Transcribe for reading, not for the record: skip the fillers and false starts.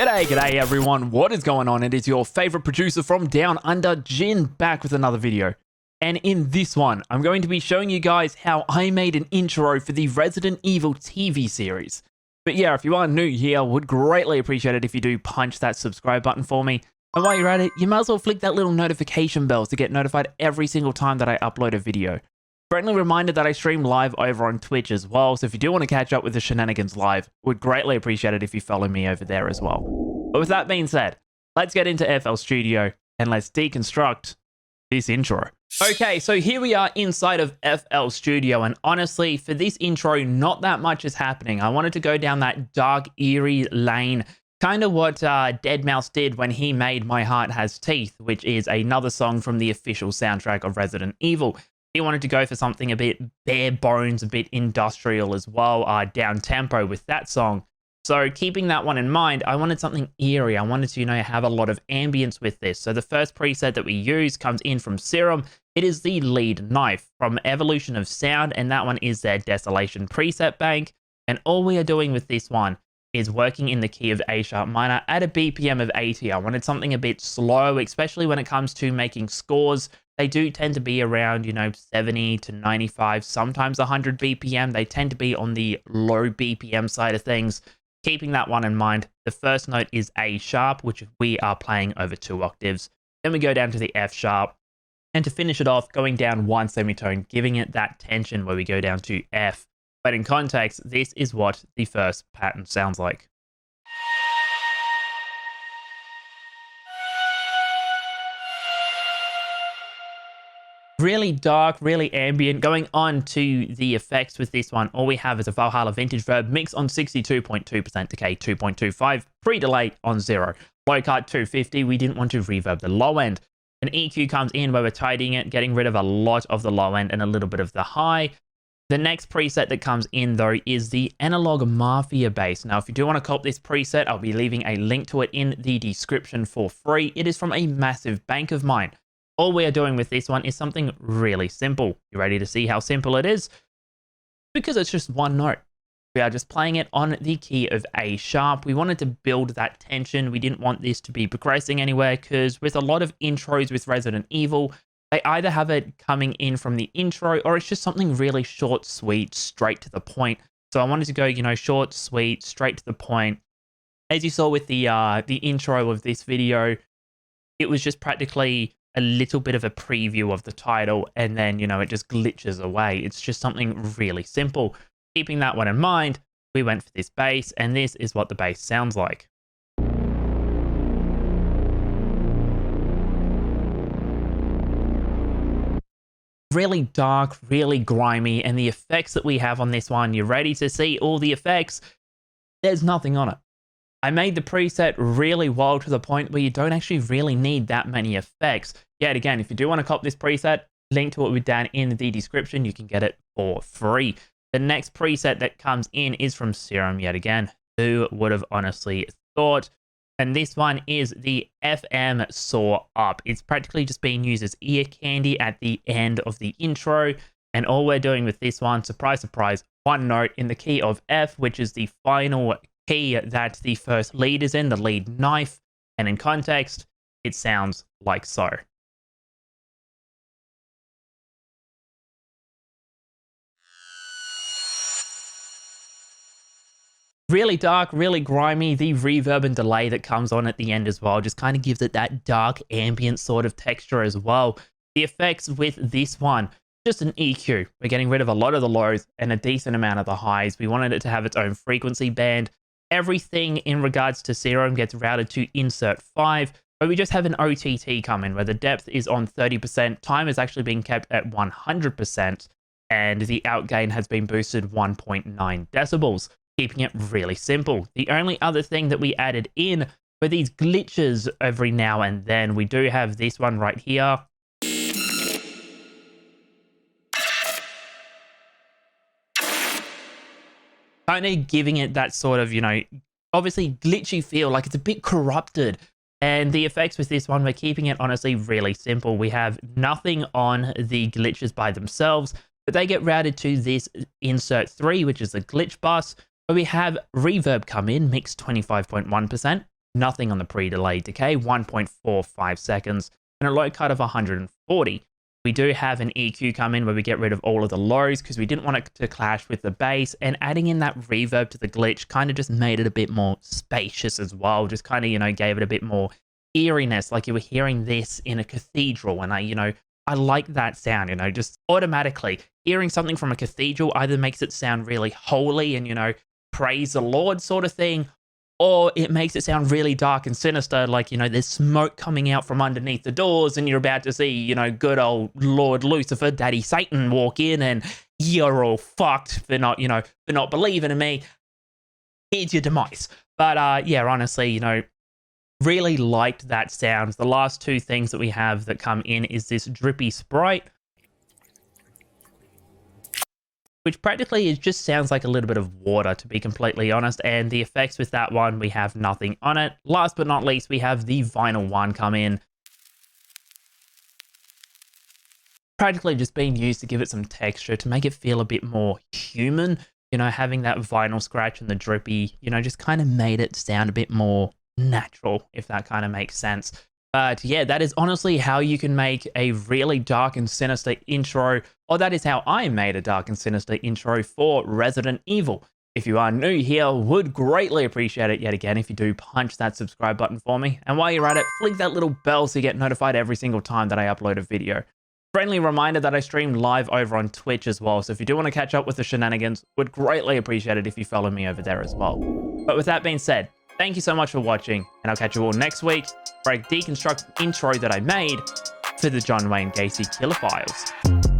G'day everyone, what is going on? It is your favorite producer from Down Under, Jin, back with another video. And in this one, I'm going to be showing you guys how I made an intro for the Resident Evil TV series. But yeah, if you are new here, would greatly appreciate it if you do punch that subscribe button for me. And while you're at it, you might as well flick that little notification bell to get notified every single time that I upload a video. Friendly reminder that I stream live over on Twitch as well, so if you do want to catch up with the shenanigans live, would greatly appreciate it if you follow me over there as well. But with that being said, let's get into FL Studio and let's deconstruct this intro. Okay, so here we are inside of FL Studio, and honestly, for this intro, not that much is happening. I wanted to go down that dark, eerie lane, kind of what Deadmau5 did when he made My Heart Has Teeth, which is another song from the official soundtrack of Resident Evil. He wanted to go for something a bit bare bones, a bit industrial as well, down tempo with that song. So keeping that one in mind, I wanted something eerie. I wanted to, have a lot of ambience with this. So the first preset that we use comes in from Serum. It is the lead knife from Evolution of Sound, and that one is their Desolation preset bank. And all we are doing with this one is working in the key of A sharp minor at a BPM of 80. I wanted something a bit slow, especially when it comes to making scores. They do tend to be around, 70 to 95, sometimes 100 BPM. They tend to be on the low BPM side of things. Keeping that one in mind, the first note is A sharp, which we are playing over 2 octaves. Then we go down to the F sharp. And to finish it off, going down 1 semitone, giving it that tension where we go down to F. But in context, this is what the first pattern sounds like. Really dark, really ambient. Going on to the effects with this one, all we have is a Valhalla Vintage Verb mix on 62.2%, decay 2.25, pre-delay on 0. Low cut 250, we didn't want to reverb the low end. An EQ comes in where we're tidying it, getting rid of a lot of the low end and a little bit of the high. The next preset that comes in, though, is the Analog Mafia bass. Now, if you do want to cop this preset, I'll be leaving a link to it in the description for free. It is from a massive bank of mine. All we are doing with this one is something really simple. You ready to see how simple it is? Because it's just one note. We are just playing it on the key of A sharp. We wanted to build that tension. We didn't want this to be progressing anywhere, because with a lot of intros with Resident Evil, they either have it coming in from the intro or it's just something really short, sweet, straight to the point. So I wanted to go, short, sweet, straight to the point. As you saw with the intro of this video, it was just practically a little bit of a preview of the title, and then, it just glitches away. It's just something really simple. Keeping that one in mind, we went for this bass, and this is what the bass sounds like. Really dark, really grimy, and the effects that we have on this one, you're ready to see all the effects? There's nothing on it. I made the preset really wild to the point where you don't actually really need that many effects. Yet again, if you do want to cop this preset, link to it with down in the description. You can get it for free. The next preset that comes in is from Serum yet again. Who would have honestly thought? And this one is the FM Saw Up. It's practically just being used as ear candy at the end of the intro. And all we're doing with this one, surprise, surprise, one note in the key of F, which is the final key that the first lead is in, the lead knife. And in context, it sounds like so. Really dark, really grimy. The reverb and delay that comes on at the end as well just kind of gives it that dark ambient sort of texture as well. The effects with this one, just an EQ. We're getting rid of a lot of the lows and a decent amount of the highs. We wanted it to have its own frequency band. Everything in regards to Serum gets routed to insert 5, but we just have an OTT come in where the depth is on 30%, time is actually being kept at 100%, and the outgain has been boosted 1.9 decibels. Keeping it really simple. The only other thing that we added in were these glitches every now and then. We do have this one right here. Kind of giving it that sort of, obviously glitchy feel, like it's a bit corrupted. And the effects with this one, we're keeping it honestly really simple. We have nothing on the glitches by themselves, but they get routed to this insert 3, which is the glitch bus. But we have reverb come in, mixed 25.1%, nothing on the pre-delay decay, 1.45 seconds, and a low cut of 140. We do have an EQ come in where we get rid of all of the lows because we didn't want it to clash with the bass, and adding in that reverb to the glitch kind of just made it a bit more spacious as well. Just kind of, you know, gave it a bit more eeriness, like you were hearing this in a cathedral. And I like that sound, you know, just automatically hearing something from a cathedral either makes it sound really holy and, you know, praise the Lord sort of thing, or it makes it sound really dark and sinister, like, you know, there's smoke coming out from underneath the doors and you're about to see, you know, good old Lord Lucifer, Daddy Satan walk in and you're all fucked for not, you know, for not believing in me. Here's your demise. But yeah, honestly, you know, really liked that sound. The last two things that we have that come in is this drippy sprite, which practically it just sounds like a little bit of water, to be completely honest. And the effects with that one, we have nothing on it. Last but not least, we have the vinyl one come in. Practically just being used to give it some texture, to make it feel a bit more human. You know, having that vinyl scratch and the drippy, you know, just kind of made it sound a bit more natural, if that kind of makes sense. But yeah, that is honestly how you can make a really dark and sinister intro, or that is how I made a dark and sinister intro for Resident Evil. If you are new here, would greatly appreciate it yet again if you do punch that subscribe button for me. And while you're at it, flick that little bell so you get notified every single time that I upload a video. Friendly reminder that I stream live over on Twitch as well, so if you do want to catch up with the shenanigans, would greatly appreciate it if you follow me over there as well. But with that being said, thank you so much for watching, and I'll catch you all next week for a deconstructed intro that I made for the John Wayne Gacy Killer Files.